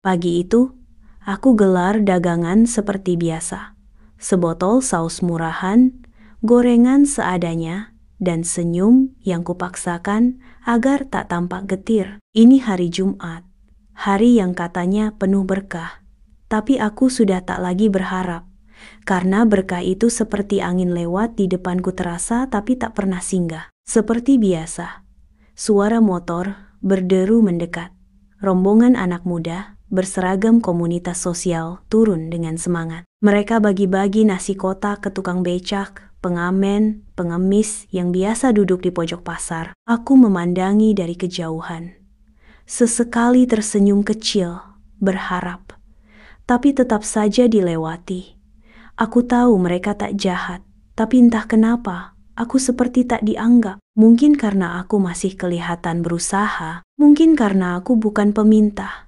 Pagi itu, aku gelar dagangan seperti biasa. Sebotol saus murahan, gorengan seadanya, dan senyum yang kupaksakan agar tak tampak getir. Ini hari Jumat, hari yang katanya penuh berkah. Tapi aku sudah tak lagi berharap, karena berkah itu seperti angin lewat di depanku terasa tapi tak pernah singgah. Seperti biasa, suara motor berderu mendekat. Rombongan anak muda berseragam komunitas sosial turun dengan semangat. Mereka bagi-bagi nasi kotak ke tukang becak, pengamen, pengemis yang biasa duduk di pojok pasar. Aku memandangi dari kejauhan. Sesekali tersenyum kecil, berharap. Tapi tetap saja dilewati. Aku tahu mereka tak jahat, tapi entah kenapa, aku seperti tak dianggap. Mungkin karena aku masih kelihatan berusaha, mungkin karena aku bukan peminta.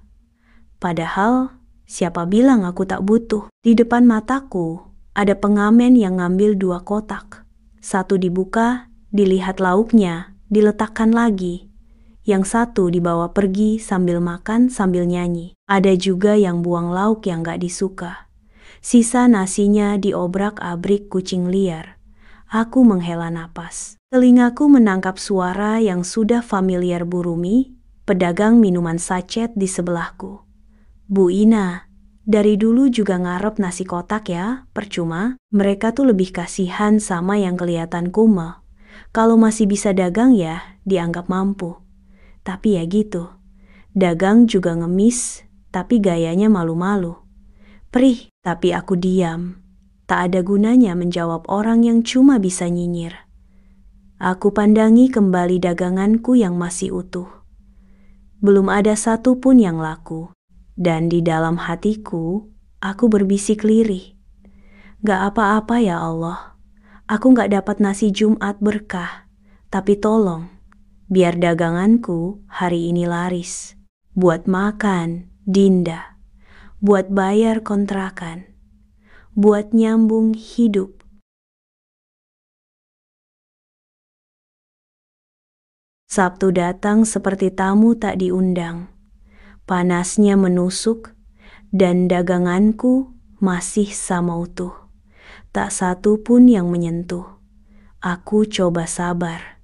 Padahal, siapa bilang aku tak butuh? Di depan mataku, ada pengamen yang ngambil 2 kotak. Satu dibuka, dilihat lauknya, diletakkan lagi. Yang satu dibawa pergi sambil makan sambil nyanyi. Ada juga yang buang lauk yang gak disuka. Sisa nasinya diobrak-abrik kucing liar. Aku menghela napas. Telingaku menangkap suara yang sudah familiar Bu Rumi, pedagang minuman sachet di sebelahku. Bu Ina, dari dulu juga ngarep nasi kotak ya, percuma. Mereka tuh lebih kasihan sama yang kelihatan kumel. Kalau masih bisa dagang ya, dianggap mampu. Tapi ya gitu, dagang juga ngemis, tapi gayanya malu-malu. Perih, tapi aku diam. Tak ada gunanya menjawab orang yang cuma bisa nyinyir. Aku pandangi kembali daganganku yang masih utuh. Belum ada satu pun yang laku. Dan di dalam hatiku, aku berbisik lirih. Gak apa-apa ya Allah, aku gak dapat nasi Jumat berkah. Tapi tolong, biar daganganku hari ini laris. Buat makan, Dinda. Buat bayar kontrakan. Buat nyambung hidup. Sabtu datang seperti tamu tak diundang. Panasnya menusuk, dan daganganku masih sama utuh. Tak satu pun yang menyentuh. Aku coba sabar,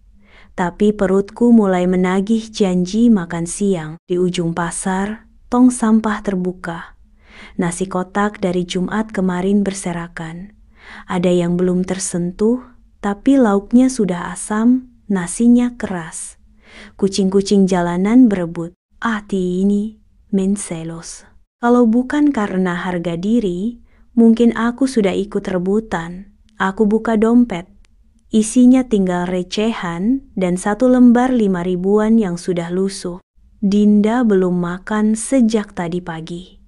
tapi perutku mulai menagih janji makan siang. Di ujung pasar, tong sampah terbuka. Nasi kotak dari Jumat kemarin berserakan. Ada yang belum tersentuh, tapi lauknya sudah asam, nasinya keras. Kucing-kucing jalanan berebut. Hati ini menselos. Kalau bukan karena harga diri, mungkin aku sudah ikut rebutan. Aku buka dompet. Isinya tinggal recehan dan 1 lembar 5 ribuan yang sudah lusuh. Dinda belum makan sejak tadi pagi.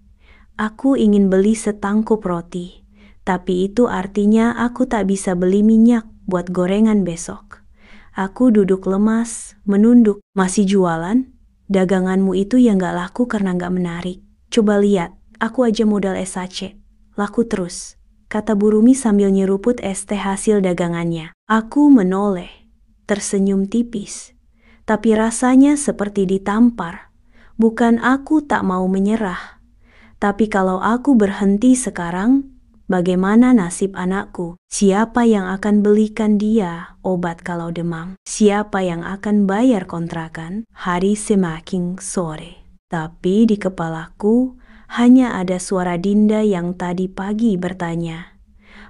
Aku ingin beli setangkup roti, tapi itu artinya aku tak bisa beli minyak buat gorengan besok. Aku duduk lemas, menunduk. Masih jualan? Daganganmu itu yang gak laku karena gak menarik. Coba lihat, aku aja modal es sachet. Laku terus, kata Bu Rumi sambil nyeruput es teh hasil dagangannya. Aku menoleh, tersenyum tipis. Tapi rasanya seperti ditampar. Bukan aku tak mau menyerah. Tapi kalau aku berhenti sekarang, bagaimana nasib anakku? Siapa yang akan belikan dia obat kalau demam? Siapa yang akan bayar kontrakan? Hari semakin sore. Tapi di kepalaku hanya ada suara Dinda yang tadi pagi bertanya,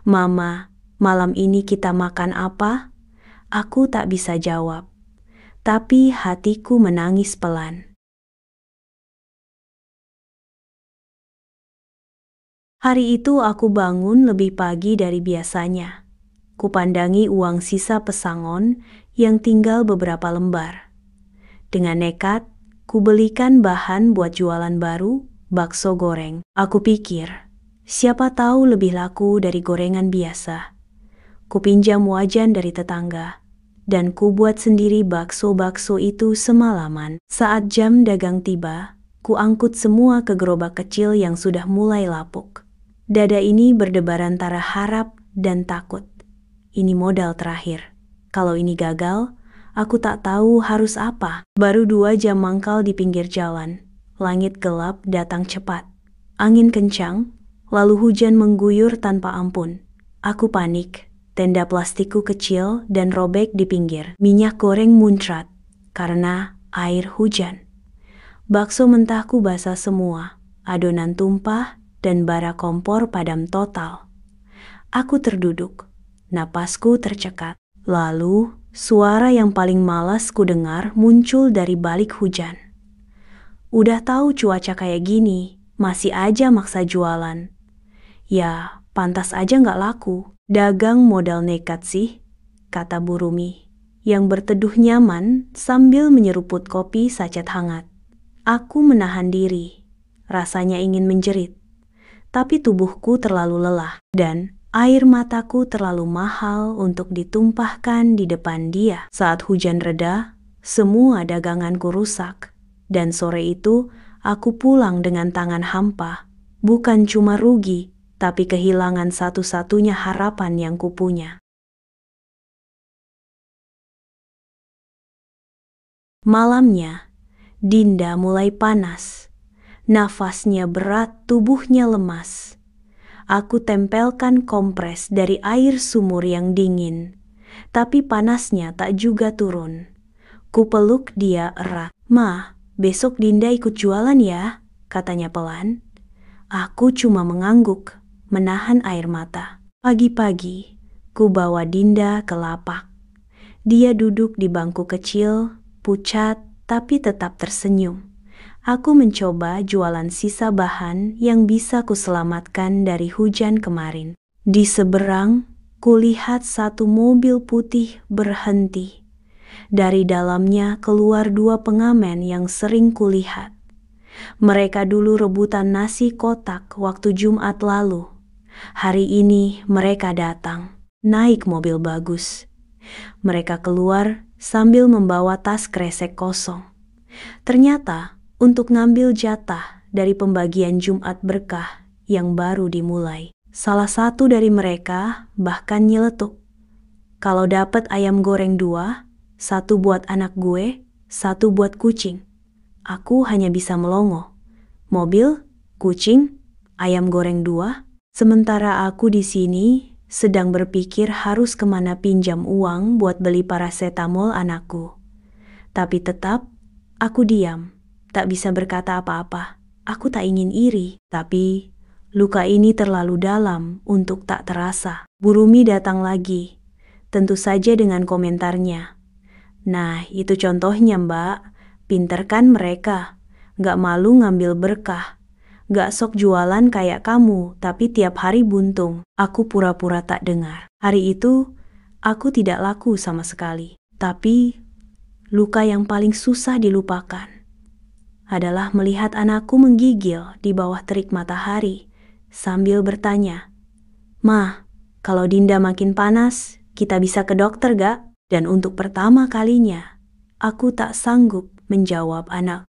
"Mama, malam ini kita makan apa?" Aku tak bisa jawab. Tapi hatiku menangis pelan. Hari itu aku bangun lebih pagi dari biasanya. Kupandangi uang sisa pesangon yang tinggal beberapa lembar. Dengan nekat, kubelikan bahan buat jualan baru, bakso goreng. Aku pikir, siapa tahu lebih laku dari gorengan biasa. Kupinjam wajan dari tetangga, dan kubuat sendiri bakso-bakso itu semalaman. Saat jam dagang tiba, kuangkut semua ke gerobak kecil yang sudah mulai lapuk. Dada ini berdebar antara harap dan takut. Ini modal terakhir. Kalau ini gagal, aku tak tahu harus apa. Baru 2 jam mangkal di pinggir jalan. Langit gelap datang cepat. Angin kencang, lalu hujan mengguyur tanpa ampun. Aku panik. Tenda plastikku kecil dan robek di pinggir. Minyak goreng muncrat karena air hujan. Bakso mentahku basah semua. Adonan tumpah dan bara kompor padam total. Aku terduduk. Napasku tercekat. Lalu, suara yang paling malas ku dengar muncul dari balik hujan. Udah tahu cuaca kayak gini, masih aja maksa jualan. Ya, pantas aja nggak laku. Dagang modal nekat sih, kata Bu Rumi, yang berteduh nyaman sambil menyeruput kopi sachet hangat. Aku menahan diri, rasanya ingin menjerit. Tapi tubuhku terlalu lelah, dan air mataku terlalu mahal untuk ditumpahkan di depan dia. Saat hujan reda, semua daganganku rusak. Dan sore itu, aku pulang dengan tangan hampa. Bukan cuma rugi, tapi kehilangan satu-satunya harapan yang kupunya. Malamnya, Dinda mulai panas. Nafasnya berat, tubuhnya lemas. Aku tempelkan kompres dari air sumur yang dingin, tapi panasnya tak juga turun. Kupeluk dia erat. "Ma, besok Dinda ikut jualan ya," katanya pelan. Aku cuma mengangguk, menahan air mata. Pagi-pagi, ku bawa Dinda ke lapak. Dia duduk di bangku kecil, pucat tapi tetap tersenyum. Aku mencoba jualan sisa bahan yang bisa kuselamatkan dari hujan kemarin. Di seberang, kulihat satu mobil putih berhenti. Dari dalamnya keluar dua pengamen yang sering kulihat. Mereka dulu rebutan nasi kotak waktu Jumat lalu. Hari ini mereka datang, naik mobil bagus. Mereka keluar sambil membawa tas kresek kosong. Ternyata untuk ngambil jatah dari pembagian Jumat berkah yang baru dimulai. Salah satu dari mereka bahkan nyeletuk, "Kalau dapat ayam goreng 2, 1 buat anak gue, 1 buat kucing." Aku hanya bisa melongo. Mobil, kucing, ayam goreng 2. Sementara aku di sini sedang berpikir harus kemana pinjam uang buat beli paracetamol anakku. Tapi tetap, aku diam. Tak bisa berkata apa-apa. Aku tak ingin iri, tapi luka ini terlalu dalam untuk tak terasa. Bu Rumi datang lagi, tentu saja dengan komentarnya. "Nah, itu contohnya, Mbak. Pinter kan mereka, gak malu ngambil berkah. Gak sok jualan kayak kamu, tapi tiap hari buntung." Aku pura-pura tak dengar. Hari itu, aku tidak laku sama sekali. Tapi, luka yang paling susah dilupakan adalah melihat anakku menggigil di bawah terik matahari sambil bertanya, "Ma, kalau Dinda makin panas, kita bisa ke dokter gak?" Dan untuk pertama kalinya, aku tak sanggup menjawab anak.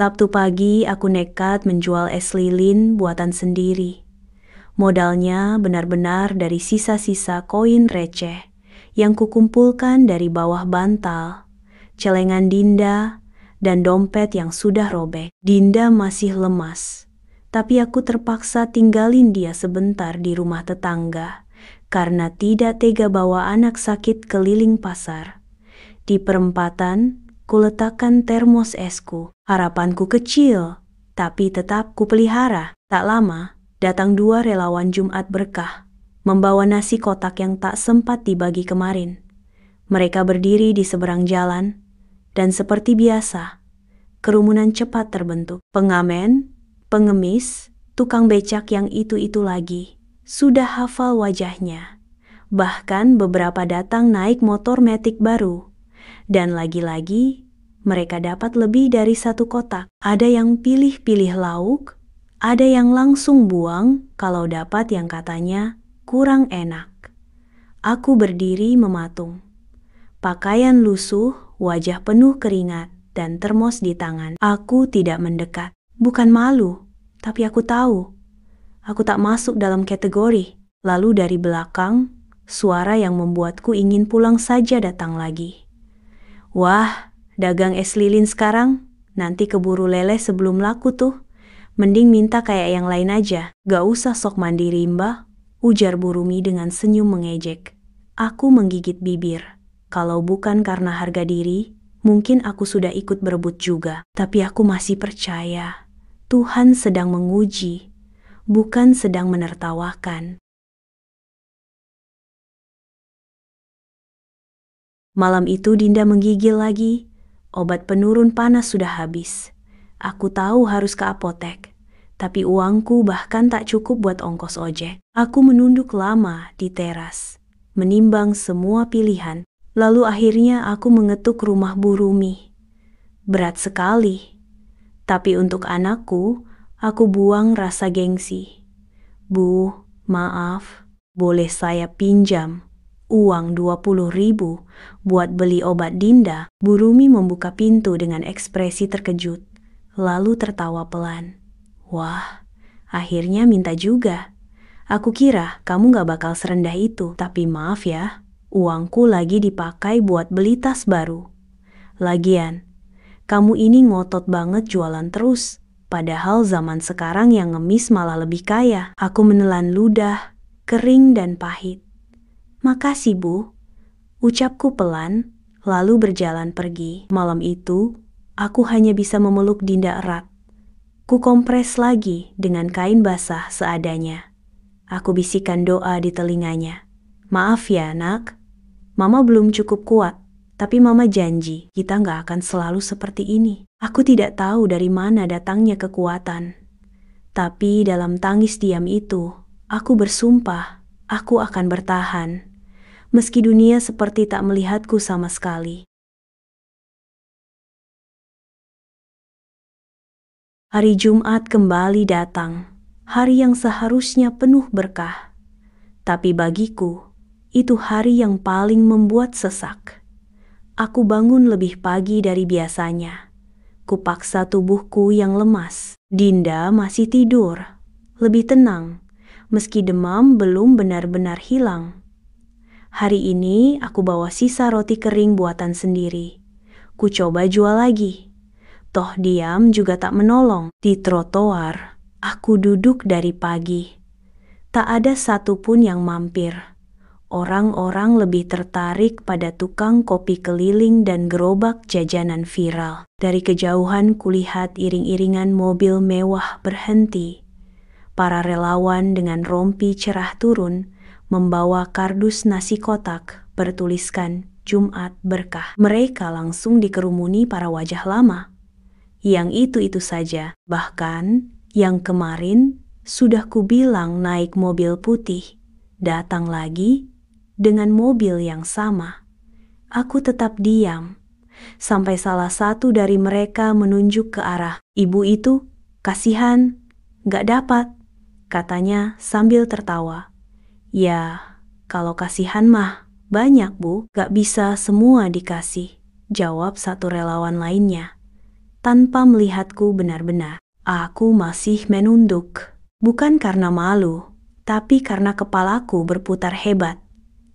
Sabtu pagi aku nekat menjual es lilin buatan sendiri. Modalnya benar-benar dari sisa-sisa koin receh yang kukumpulkan dari bawah bantal, celengan Dinda, dan dompet yang sudah robek. Dinda masih lemas, tapi aku terpaksa tinggalin dia sebentar di rumah tetangga karena tidak tega bawa anak sakit keliling pasar. Di perempatan, kuletakkan termos esku. Harapanku kecil, tapi tetap kupelihara. Tak lama, datang 2 relawan Jumat berkah, membawa nasi kotak yang tak sempat dibagi kemarin. Mereka berdiri di seberang jalan, dan seperti biasa, kerumunan cepat terbentuk. Pengamen, pengemis, tukang becak yang itu-itu lagi, sudah hafal wajahnya. Bahkan beberapa datang naik motor metik baru. Dan lagi-lagi, mereka dapat lebih dari 1 kotak. Ada yang pilih-pilih lauk, ada yang langsung buang kalau dapat yang katanya kurang enak. Aku berdiri mematung. Pakaian lusuh, wajah penuh keringat, dan termos di tangan. Aku tidak mendekat. Bukan malu, tapi aku tahu. Aku tak masuk dalam kategori. Lalu dari belakang, suara yang membuatku ingin pulang saja datang lagi. Wah, dagang es lilin sekarang, nanti keburu leleh sebelum laku tuh. Mending minta kayak yang lain aja. Gak usah sok mandiri mbah, ujar Bu Rumi dengan senyum mengejek. Aku menggigit bibir. Kalau bukan karena harga diri, mungkin aku sudah ikut berebut juga. Tapi aku masih percaya, Tuhan sedang menguji, bukan sedang menertawakan. Malam itu Dinda menggigil lagi. Obat penurun panas sudah habis. Aku tahu harus ke apotek, tapi uangku bahkan tak cukup buat ongkos ojek. Aku menunduk lama di teras, menimbang semua pilihan. Lalu akhirnya aku mengetuk rumah Bu Rumi. Berat sekali, tapi untuk anakku, aku buang rasa gengsi. Bu, maaf, boleh saya pinjam uang 20.000 buat beli obat Dinda? Bu Rumi membuka pintu dengan ekspresi terkejut, lalu tertawa pelan. Wah, akhirnya minta juga. Aku kira kamu gak bakal serendah itu, tapi maaf ya, uangku lagi dipakai buat beli tas baru. Lagian, kamu ini ngotot banget jualan terus, padahal zaman sekarang yang ngemis malah lebih kaya. Aku menelan ludah, kering dan pahit. Makasih Bu, ucapku pelan, lalu berjalan pergi. Malam itu, aku hanya bisa memeluk Dinda erat. Ku kompres lagi dengan kain basah seadanya. Aku bisikan doa di telinganya. Maaf ya nak, Mama belum cukup kuat, tapi Mama janji kita gak akan selalu seperti ini. Aku tidak tahu dari mana datangnya kekuatan. Tapi dalam tangis diam itu, aku bersumpah, aku akan bertahan. Meski dunia seperti tak melihatku sama sekali. Hari Jumat kembali datang, hari yang seharusnya penuh berkah. Tapi bagiku, itu hari yang paling membuat sesak. Aku bangun lebih pagi dari biasanya. Kupaksa tubuhku yang lemas. Dinda masih tidur, lebih tenang, meski demam belum benar-benar hilang. Hari ini aku bawa sisa roti kering buatan sendiri. Ku coba jual lagi. Toh diam juga tak menolong. Di trotoar, aku duduk dari pagi. Tak ada satupun yang mampir. Orang-orang lebih tertarik pada tukang kopi keliling dan gerobak jajanan viral. Dari kejauhan kulihat iring-iringan mobil mewah berhenti. Para relawan dengan rompi cerah turun, membawa kardus nasi kotak bertuliskan Jumat Berkah. Mereka langsung dikerumuni para wajah lama. Yang itu-itu saja, bahkan yang kemarin sudah kubilang naik mobil putih, datang lagi dengan mobil yang sama. Aku tetap diam, sampai salah satu dari mereka menunjuk ke arah ibu itu. Kasihan, gak dapat, katanya sambil tertawa. Ya, kalau kasihan mah banyak Bu, gak bisa semua dikasih, jawab satu relawan lainnya. Tanpa melihatku benar-benar, aku masih menunduk. Bukan karena malu, tapi karena kepalaku berputar hebat.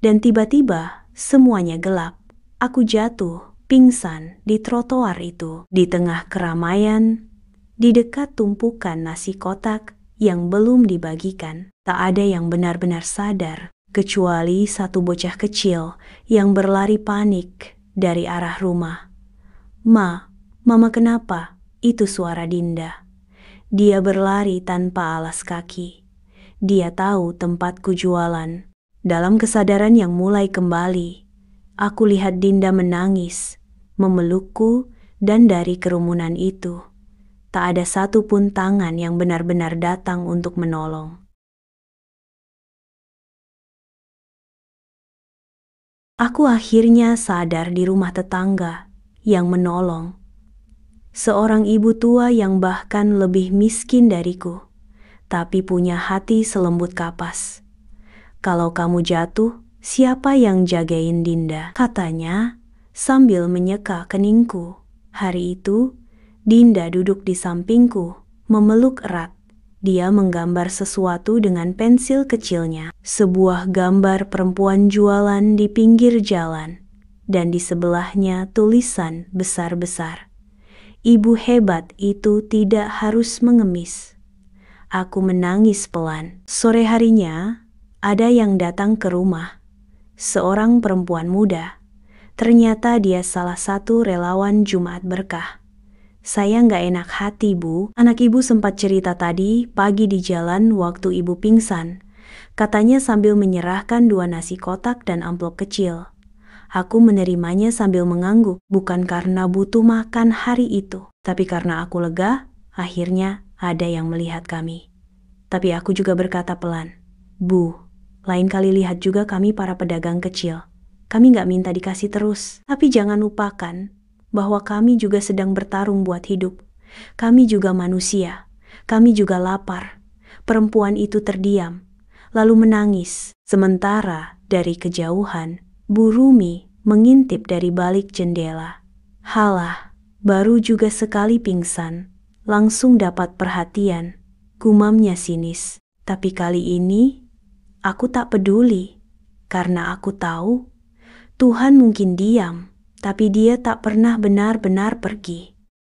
Dan tiba-tiba semuanya gelap. Aku jatuh, pingsan di trotoar itu. Di tengah keramaian, di dekat tumpukan nasi kotak yang belum dibagikan. Tak ada yang benar-benar sadar, kecuali satu bocah kecil yang berlari panik dari arah rumah. Mama kenapa? Itu suara Dinda. Dia berlari tanpa alas kaki. Dia tahu tempatku jualan. Dalam kesadaran yang mulai kembali, aku lihat Dinda menangis, memelukku, dan dari kerumunan itu, tak ada satupun tangan yang benar-benar datang untuk menolong. Aku akhirnya sadar di rumah tetangga yang menolong. Seorang ibu tua yang bahkan lebih miskin dariku, tapi punya hati selembut kapas. Kalau kamu jatuh, siapa yang jagain Dinda? Katanya sambil menyeka keningku. Hari itu, Dinda duduk di sampingku, memeluk erat. Dia menggambar sesuatu dengan pensil kecilnya. Sebuah gambar perempuan jualan di pinggir jalan. dan di sebelahnya tulisan besar-besar. Ibu hebat itu tidak harus mengemis. Aku menangis pelan. Sore harinya, ada yang datang ke rumah. Seorang perempuan muda. Ternyata dia salah satu relawan Jumat Berkah. Saya nggak enak hati, Bu. Anak ibu sempat cerita tadi pagi di jalan waktu ibu pingsan. Katanya sambil menyerahkan 2 nasi kotak dan amplop kecil. Aku menerimanya sambil mengangguk, bukan karena butuh makan hari itu, tapi karena aku lega, akhirnya ada yang melihat kami. Tapi aku juga berkata pelan, Bu, lain kali lihat juga kami para pedagang kecil. Kami nggak minta dikasih terus, tapi jangan lupakan bahwa kami juga sedang bertarung buat hidup. Kami juga manusia, kami juga lapar. Perempuan itu terdiam, lalu menangis. Sementara dari kejauhan, Bu Rumi mengintip dari balik jendela. Halah, baru juga sekali pingsan, langsung dapat perhatian. Gumamnya sinis. Tapi kali ini, aku tak peduli. Karena aku tahu, Tuhan mungkin diam, tapi Dia tak pernah benar-benar pergi.